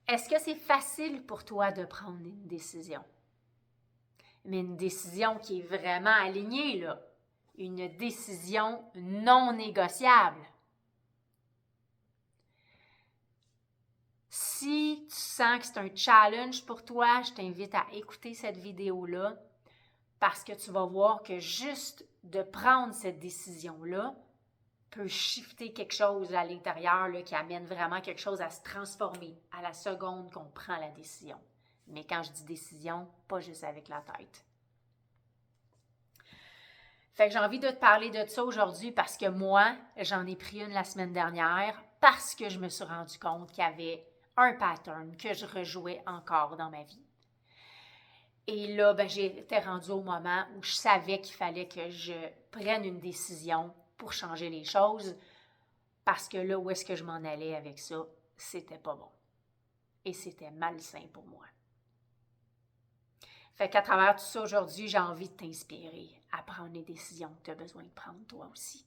Est-ce que c'est facile pour toi de prendre une décision? Mais une décision qui est vraiment alignée, là. Une décision non négociable. Si tu sens que c'est un challenge pour toi, je t'invite à écouter cette vidéo-là parce que tu vas voir que juste de prendre cette décision-là peut shifter quelque chose à l'intérieur là, qui amène vraiment quelque chose à se transformer à la seconde qu'on prend la décision. Mais quand je dis décision, pas juste avec la tête. Fait que j'ai envie de te parler de ça aujourd'hui parce que moi, j'en ai pris une la semaine dernière parce que je me suis rendu compte qu'il y avait un pattern que je rejouais encore dans ma vie. Et là, j'étais rendue au moment où je savais qu'il fallait que je prenne une décision pour changer les choses parce que là, où est-ce que je m'en allais avec ça, c'était pas bon. Et c'était malsain pour moi. Fait qu'à travers tout ça, aujourd'hui, j'ai envie de t'inspirer à prendre les décisions que tu as besoin de prendre toi aussi.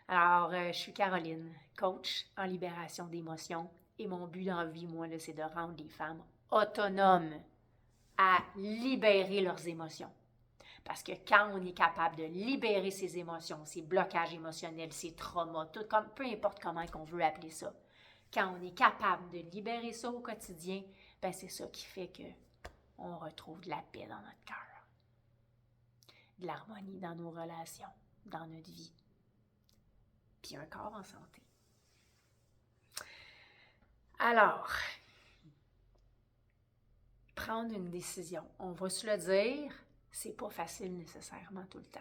Alors, je suis Caroline, coach en libération d'émotions. Et mon but dans la vie, moi, là, c'est de rendre les femmes autonomes à libérer leurs émotions. Parce que quand on est capable de libérer ses émotions, ses blocages émotionnels, ses traumas, tout comme, peu importe comment on veut appeler ça, quand on est capable de libérer ça au quotidien, c'est ça qui fait qu'on retrouve de la paix dans notre cœur, de l'harmonie dans nos relations, dans notre vie, puis un corps en santé. Alors, prendre une décision, on va se le dire, c'est pas facile nécessairement tout le temps.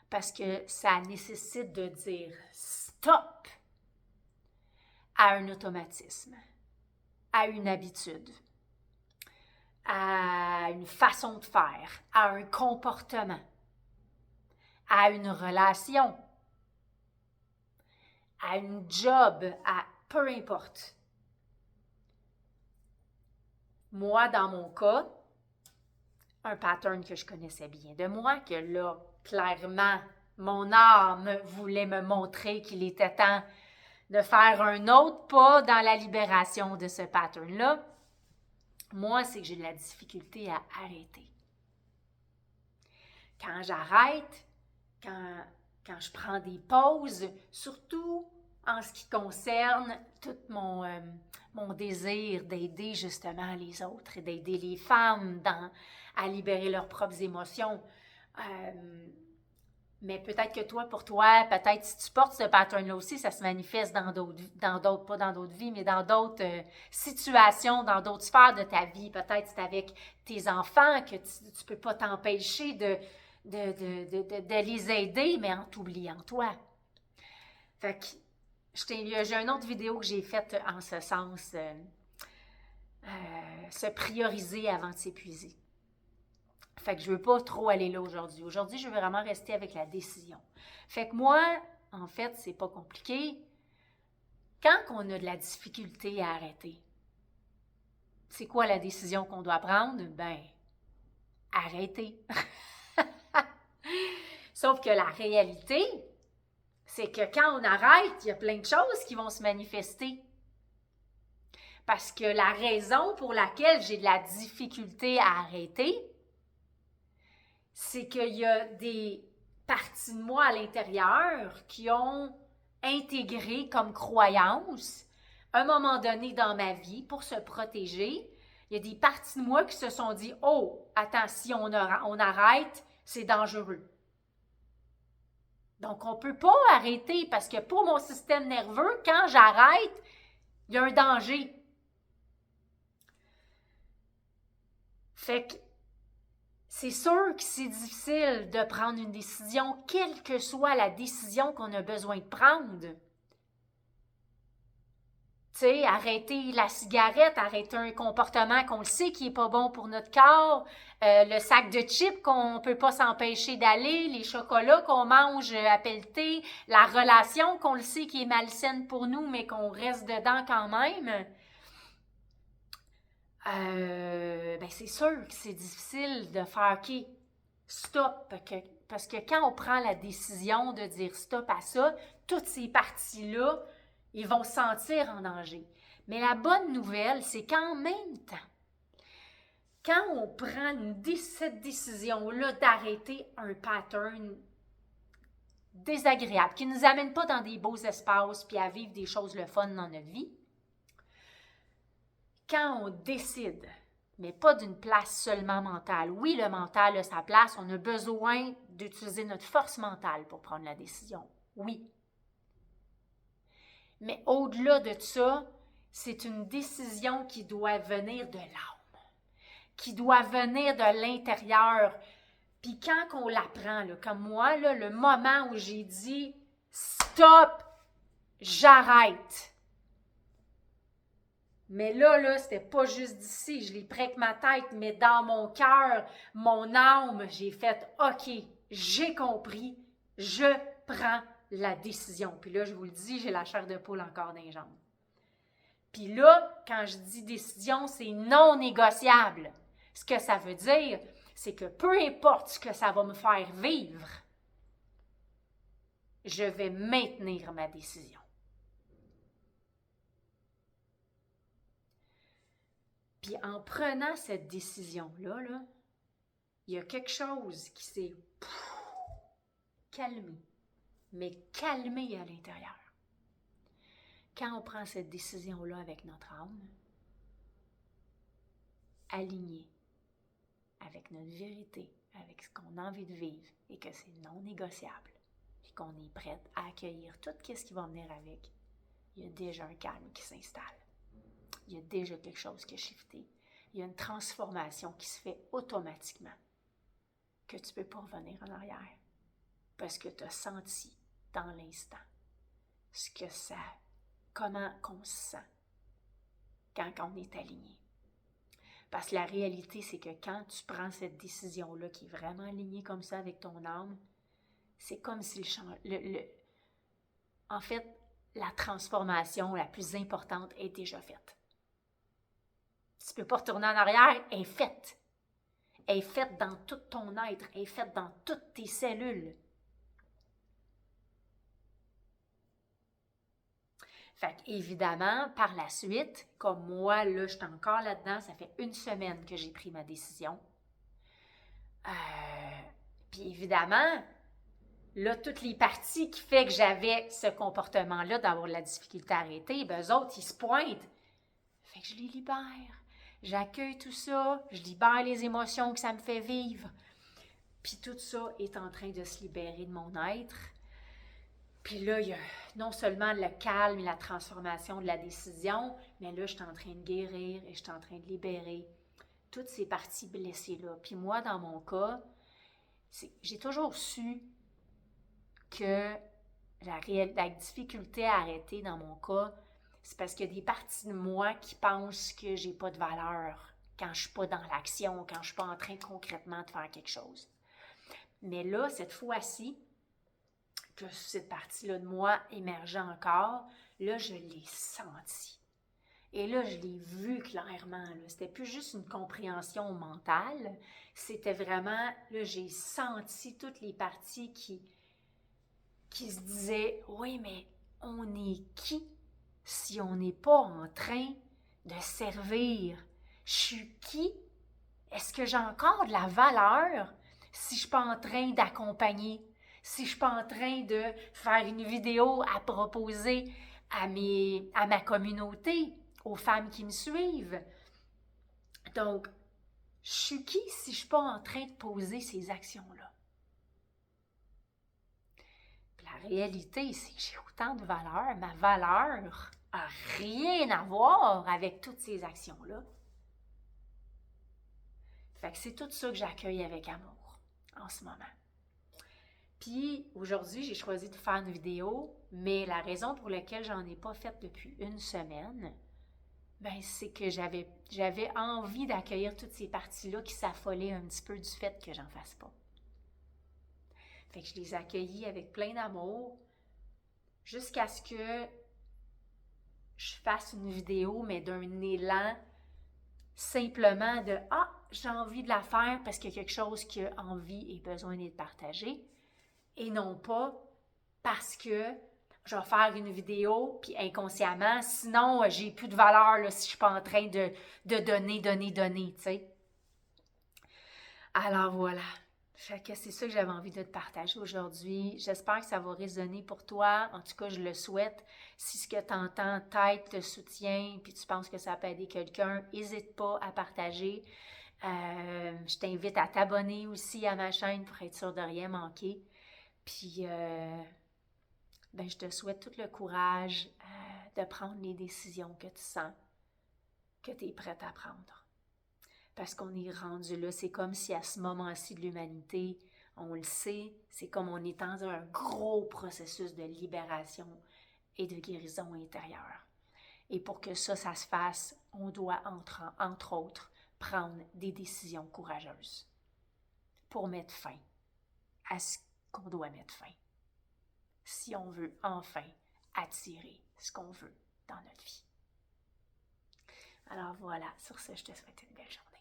Parce que ça nécessite de dire stop à un automatisme, à une habitude, à une façon de faire, à un comportement, à une relation, à une job, à peu importe. Moi, dans mon cas, un pattern que je connaissais bien de moi, que là, clairement, mon âme voulait me montrer qu'il était temps de faire un autre pas dans la libération de ce pattern-là. Moi, c'est que j'ai de la difficulté à arrêter. Quand j'arrête, quand je prends des pauses, surtout en ce qui concerne tout mon désir d'aider justement les autres et d'aider les femmes à libérer leurs propres émotions. Mais peut-être que pour toi, peut-être si tu portes ce pattern-là aussi, ça se manifeste pas dans d'autres vies, mais dans d'autres situations, dans d'autres sphères de ta vie. Peut-être c'est avec tes enfants que tu ne peux pas t'empêcher de les aider, mais en t'oubliant toi. Fait que j'ai une autre vidéo que j'ai faite en ce sens, se prioriser avant de s'épuiser. Fait que je veux pas trop aller là aujourd'hui. Aujourd'hui, je veux vraiment rester avec la décision. Fait que moi, en fait, c'est pas compliqué. Quand on a de la difficulté à arrêter, c'est quoi la décision qu'on doit prendre? Arrêter. Sauf que la réalité, c'est que quand on arrête, il y a plein de choses qui vont se manifester. Parce que la raison pour laquelle j'ai de la difficulté à arrêter, c'est qu'il y a des parties de moi à l'intérieur qui ont intégré comme croyance, à un moment donné dans ma vie, pour se protéger, il y a des parties de moi qui se sont dit « Oh, attends, si on arrête, c'est dangereux. » Donc, on ne peut pas arrêter parce que pour mon système nerveux, quand j'arrête, il y a un danger. Fait que c'est sûr que c'est difficile de prendre une décision, quelle que soit la décision qu'on a besoin de prendre. Tu sais, arrêter la cigarette, arrêter un comportement qu'on le sait qui n'est pas bon pour notre corps, le sac de chips qu'on ne peut pas s'empêcher d'aller, les chocolats qu'on mange à pelleter, la relation qu'on le sait qui est malsaine pour nous, mais qu'on reste dedans quand même. C'est sûr que c'est difficile de faire « OK, stop », parce que quand on prend la décision de dire « stop » à ça, toutes ces parties-là Ils vont se sentir en danger. Mais la bonne nouvelle, c'est qu'en même temps, quand on prend cette décision-là d'arrêter un pattern désagréable, qui ne nous amène pas dans des beaux espaces puis à vivre des choses le fun dans notre vie, quand on décide, mais pas d'une place seulement mentale. Oui, le mental a sa place, on a besoin d'utiliser notre force mentale pour prendre la décision. Oui. Mais au-delà de ça, c'est une décision qui doit venir de l'âme, qui doit venir de l'intérieur. Puis quand on la prend, là, comme moi, là, le moment où j'ai dit « Stop, j'arrête ». Mais là, c'était pas juste d'ici, je l'ai pris avec ma tête, mais dans mon cœur, mon âme, j'ai fait « OK, j'ai compris, je prends la décision ». Puis là, je vous le dis, j'ai la chair de poule encore dans les jambes. Puis là, quand je dis décision, c'est non négociable. Ce que ça veut dire, c'est que peu importe ce que ça va me faire vivre, je vais maintenir ma décision. Puis en prenant cette décision-là, là, il y a quelque chose qui s'est calmé, mais calmé à l'intérieur. Quand on prend cette décision-là avec notre âme, alignée avec notre vérité, avec ce qu'on a envie de vivre et que c'est non négociable, et qu'on est prête à accueillir tout ce qui va venir avec, il y a déjà un calme qui s'installe. Il y a déjà quelque chose qui a shifté. Il y a une transformation qui se fait automatiquement, que tu ne peux pas revenir en arrière, parce que tu as senti dans l'instant ce que ça, comment on se sent quand on est aligné. Parce que la réalité, c'est que quand tu prends cette décision-là qui est vraiment alignée comme ça avec ton âme, c'est comme si en fait, la transformation la plus importante est déjà faite. Tu ne peux pas retourner en arrière, elle est faite. Elle est faite dans tout ton être, elle est faite dans toutes tes cellules. Fait qu'évidemment, par la suite, comme moi, là, je suis encore là-dedans, ça fait 1 semaine que j'ai pris ma décision. Puis évidemment, là, toutes les parties qui fait que j'avais ce comportement-là d'avoir de la difficulté à arrêter, ben eux autres, ils se pointent. Fait que je les libère. J'accueille tout ça, je libère les émotions que ça me fait vivre. Puis tout ça est en train de se libérer de mon être. Puis là, il y a non seulement le calme et la transformation de la décision, mais là, je suis en train de guérir et je suis en train de libérer toutes ces parties blessées-là. Puis moi, dans mon cas, j'ai toujours su que la difficulté à arrêter dans mon cas, c'est parce qu'il y a des parties de moi qui pensent que j'ai pas de valeur quand je suis pas dans l'action, quand je suis pas en train concrètement de faire quelque chose. Mais là, cette fois-ci, que cette partie-là de moi émergeait encore, là, je l'ai senti. Et là, je l'ai vu clairement. C'était plus juste une compréhension mentale, c'était vraiment, là, j'ai senti toutes les parties qui se disaient, oui, mais on est qui si on n'est pas en train de servir? Je suis qui? Est-ce que j'ai encore de la valeur si je ne suis pas en train d'accompagner? Si je ne suis pas en train de faire une vidéo à proposer à ma communauté, aux femmes qui me suivent? Donc, je suis qui si je ne suis pas en train de poser ces actions-là? La réalité, c'est que j'ai autant de valeur. Ma valeur n'a rien à voir avec toutes ces actions-là. Fait que c'est tout ça que j'accueille avec amour en ce moment. Puis aujourd'hui, j'ai choisi de faire une vidéo, mais la raison pour laquelle j'en ai pas faite depuis 1 semaine, ben c'est que j'avais envie d'accueillir toutes ces parties-là qui s'affolaient un petit peu du fait que j'en fasse pas. Fait que je les accueillis avec plein d'amour jusqu'à ce que je fasse une vidéo, mais d'un élan simplement de « Ah, j'ai envie de la faire parce qu'il y a quelque chose qui a envie et besoin d'être partagé » et non pas parce que je vais faire une vidéo, puis inconsciemment, sinon, j'ai plus de valeur là, si je suis pas en train de donner, tu sais. Alors voilà. Fait que c'est ça que j'avais envie de te partager aujourd'hui. J'espère que ça va résonner pour toi. En tout cas, je le souhaite. Si ce que tu entends t'aide, te soutient, puis tu penses que ça peut aider quelqu'un, n'hésite pas à partager. Je t'invite à t'abonner aussi à ma chaîne pour être sûr de rien manquer. Puis, je te souhaite tout le courage de prendre les décisions que tu sens que tu es prête à prendre. Parce qu'on est rendu là, c'est comme si à ce moment-ci de l'humanité, on le sait, c'est comme on est dans un gros processus de libération et de guérison intérieure. Et pour que ça se fasse, on doit, entre autres, prendre des décisions courageuses pour mettre fin à ce qu'on doit mettre fin. Si on veut enfin attirer ce qu'on veut dans notre vie. Alors voilà, sur ce, je te souhaite une belle journée.